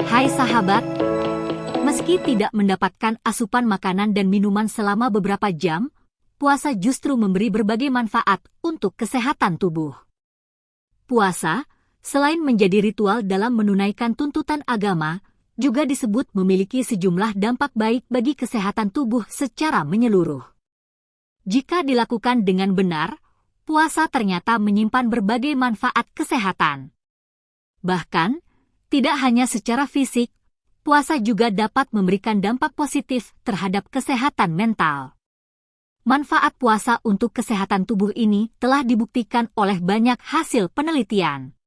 Hai sahabat, meski tidak mendapatkan asupan makanan dan minuman selama beberapa jam, puasa justru memberi berbagai manfaat untuk kesehatan tubuh. Puasa, selain menjadi ritual dalam menunaikan tuntutan agama, juga disebut memiliki sejumlah dampak baik bagi kesehatan tubuh secara menyeluruh. Jika dilakukan dengan benar, puasa ternyata menyimpan berbagai manfaat kesehatan. Bahkan, tidak hanya secara fisik, puasa juga dapat memberikan dampak positif terhadap kesehatan mental. Manfaat puasa untuk kesehatan tubuh ini telah dibuktikan oleh banyak hasil penelitian.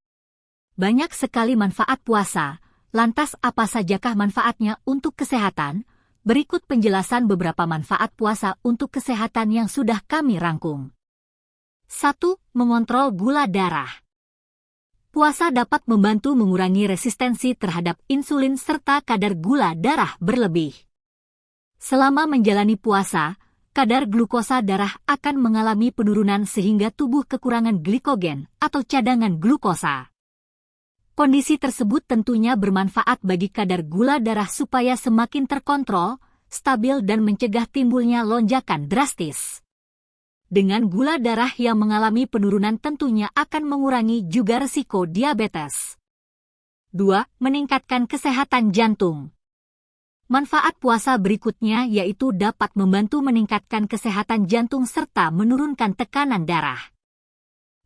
Banyak sekali manfaat puasa, lantas apa sajakah manfaatnya untuk kesehatan? Berikut penjelasan beberapa manfaat puasa untuk kesehatan yang sudah kami rangkum. 1. Mengontrol gula darah. Puasa dapat membantu mengurangi resistensi terhadap insulin serta kadar gula darah berlebih. Selama menjalani puasa, kadar glukosa darah akan mengalami penurunan sehingga tubuh kekurangan glikogen atau cadangan glukosa. Kondisi tersebut tentunya bermanfaat bagi kadar gula darah supaya semakin terkontrol, stabil dan mencegah timbulnya lonjakan drastis. Dengan gula darah yang mengalami penurunan tentunya akan mengurangi juga risiko diabetes. 2. Meningkatkan kesehatan jantung. Manfaat puasa berikutnya yaitu dapat membantu meningkatkan kesehatan jantung serta menurunkan tekanan darah.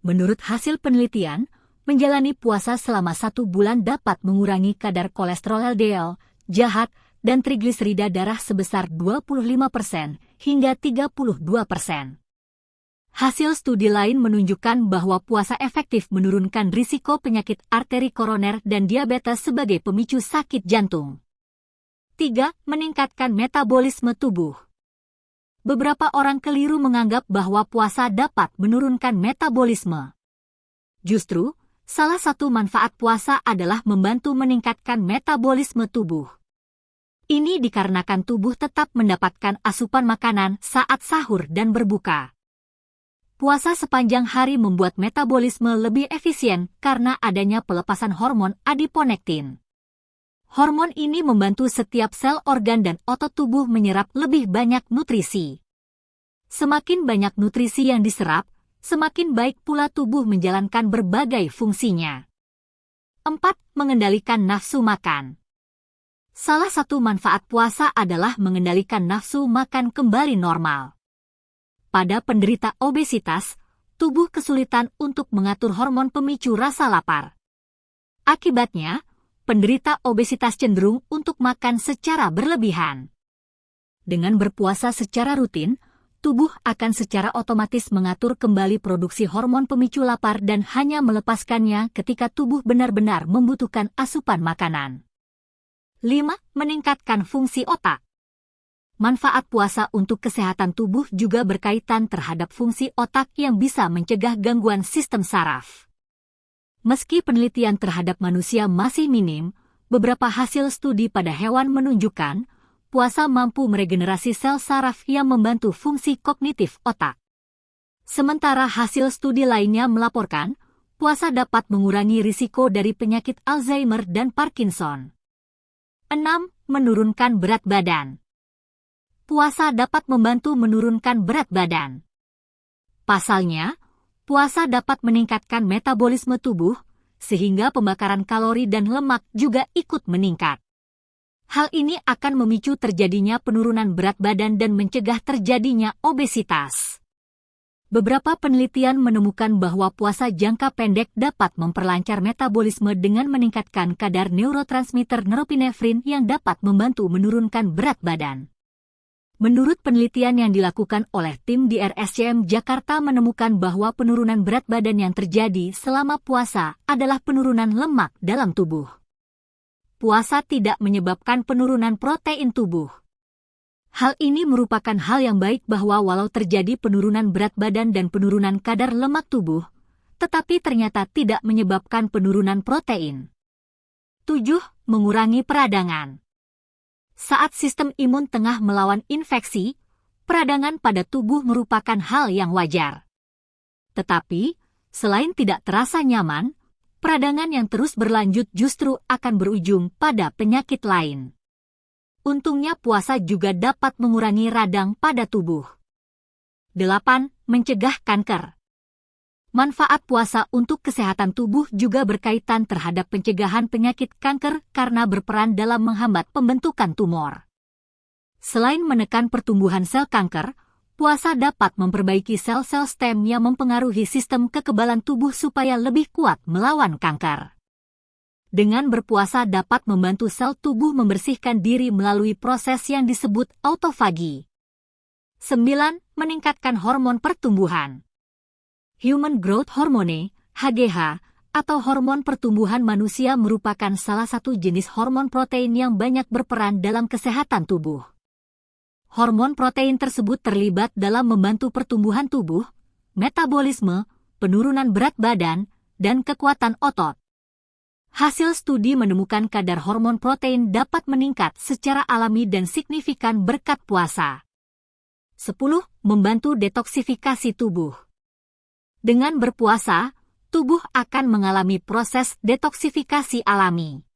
Menurut hasil penelitian, menjalani puasa selama 1 bulan dapat mengurangi kadar kolesterol LDL, jahat, dan trigliserida darah sebesar 25% hingga 32%. Hasil studi lain menunjukkan bahwa puasa efektif menurunkan risiko penyakit arteri koroner dan diabetes sebagai pemicu sakit jantung. 3. Meningkatkan metabolisme tubuh. Beberapa orang keliru menganggap bahwa puasa dapat menurunkan metabolisme. Justru, salah satu manfaat puasa adalah membantu meningkatkan metabolisme tubuh. Ini dikarenakan tubuh tetap mendapatkan asupan makanan saat sahur dan berbuka. Puasa sepanjang hari membuat metabolisme lebih efisien karena adanya pelepasan hormon adiponektin. Hormon ini membantu setiap sel organ dan otot tubuh menyerap lebih banyak nutrisi. Semakin banyak nutrisi yang diserap, semakin baik pula tubuh menjalankan berbagai fungsinya. 4. Mengendalikan nafsu makan. Salah satu manfaat puasa adalah mengendalikan nafsu makan kembali normal. Pada penderita obesitas, tubuh kesulitan untuk mengatur hormon pemicu rasa lapar. Akibatnya, penderita obesitas cenderung untuk makan secara berlebihan. Dengan berpuasa secara rutin, tubuh akan secara otomatis mengatur kembali produksi hormon pemicu lapar dan hanya melepaskannya ketika tubuh benar-benar membutuhkan asupan makanan. 5. Meningkatkan fungsi otak. Manfaat puasa untuk kesehatan tubuh juga berkaitan terhadap fungsi otak yang bisa mencegah gangguan sistem saraf. Meski penelitian terhadap manusia masih minim, beberapa hasil studi pada hewan menunjukkan puasa mampu meregenerasi sel saraf yang membantu fungsi kognitif otak. Sementara hasil studi lainnya melaporkan puasa dapat mengurangi risiko dari penyakit Alzheimer dan Parkinson. 6. Menurunkan berat badan. Puasa dapat membantu menurunkan berat badan. Pasalnya, puasa dapat meningkatkan metabolisme tubuh, sehingga pembakaran kalori dan lemak juga ikut meningkat. Hal ini akan memicu terjadinya penurunan berat badan dan mencegah terjadinya obesitas. Beberapa penelitian menemukan bahwa puasa jangka pendek dapat memperlancar metabolisme dengan meningkatkan kadar neurotransmitter norepinefrin yang dapat membantu menurunkan berat badan. Menurut penelitian yang dilakukan oleh tim di RSCM Jakarta menemukan bahwa penurunan berat badan yang terjadi selama puasa adalah penurunan lemak dalam tubuh. Puasa tidak menyebabkan penurunan protein tubuh. Hal ini merupakan hal yang baik bahwa walau terjadi penurunan berat badan dan penurunan kadar lemak tubuh, tetapi ternyata tidak menyebabkan penurunan protein. 7. Mengurangi peradangan. Saat sistem imun tengah melawan infeksi, peradangan pada tubuh merupakan hal yang wajar. Tetapi, Selain tidak terasa nyaman, peradangan yang terus berlanjut justru akan berujung pada penyakit lain. Untungnya puasa juga dapat mengurangi radang pada tubuh. 8. Mencegah kanker. Manfaat puasa untuk kesehatan tubuh juga berkaitan terhadap pencegahan penyakit kanker karena berperan dalam menghambat pembentukan tumor. Selain menekan pertumbuhan sel kanker, puasa dapat memperbaiki sel-sel stem yang mempengaruhi sistem kekebalan tubuh supaya lebih kuat melawan kanker. Dengan berpuasa dapat membantu sel tubuh membersihkan diri melalui proses yang disebut autofagi. 9. Meningkatkan hormon pertumbuhan. Human Growth Hormone, HGH, atau hormon pertumbuhan manusia merupakan salah satu jenis hormon protein yang banyak berperan dalam kesehatan tubuh. Hormon protein tersebut terlibat dalam membantu pertumbuhan tubuh, metabolisme, penurunan berat badan, dan kekuatan otot. Hasil studi menemukan kadar hormon protein dapat meningkat secara alami dan signifikan berkat puasa. 10. Membantu detoksifikasi tubuh. Dengan berpuasa, tubuh akan mengalami proses detoksifikasi alami.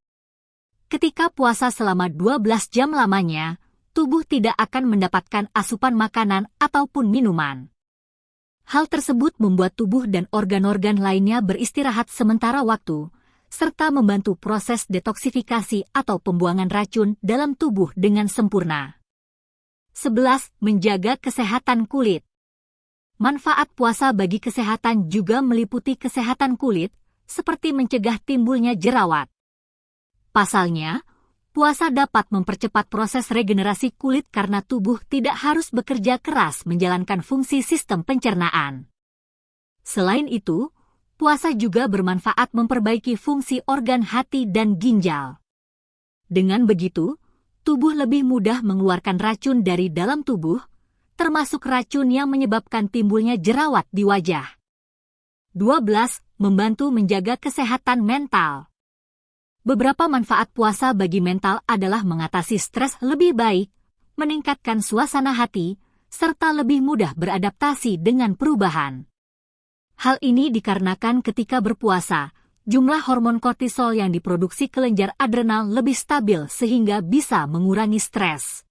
Ketika puasa selama 12 jam lamanya, tubuh tidak akan mendapatkan asupan makanan ataupun minuman. Hal tersebut membuat tubuh dan organ-organ lainnya beristirahat sementara waktu, serta membantu proses detoksifikasi atau pembuangan racun dalam tubuh dengan sempurna. 11. Menjaga kesehatan kulit. Manfaat puasa bagi kesehatan juga meliputi kesehatan kulit, seperti mencegah timbulnya jerawat. Pasalnya, puasa dapat mempercepat proses regenerasi kulit karena tubuh tidak harus bekerja keras menjalankan fungsi sistem pencernaan. Selain itu, puasa juga bermanfaat memperbaiki fungsi organ hati dan ginjal. Dengan begitu, tubuh lebih mudah mengeluarkan racun dari dalam tubuh, termasuk racun yang menyebabkan timbulnya jerawat di wajah. 12. Membantu menjaga kesehatan mental. Beberapa manfaat puasa bagi mental adalah mengatasi stres lebih baik, meningkatkan suasana hati, serta lebih mudah beradaptasi dengan perubahan. Hal ini dikarenakan ketika berpuasa, jumlah hormon kortisol yang diproduksi kelenjar adrenal lebih stabil sehingga bisa mengurangi stres.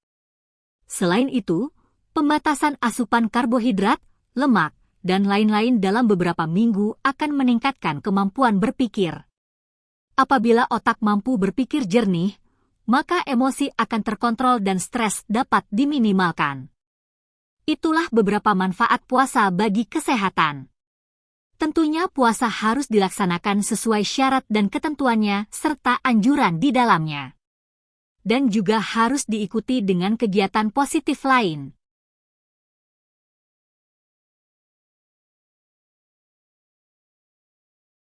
Selain itu, pembatasan asupan karbohidrat, lemak, dan lain-lain dalam beberapa minggu akan meningkatkan kemampuan berpikir. Apabila otak mampu berpikir jernih, maka emosi akan terkontrol dan stres dapat diminimalkan. Itulah beberapa manfaat puasa bagi kesehatan. Tentunya puasa harus dilaksanakan sesuai syarat dan ketentuannya serta anjuran di dalamnya. Dan juga harus diikuti dengan kegiatan positif lain.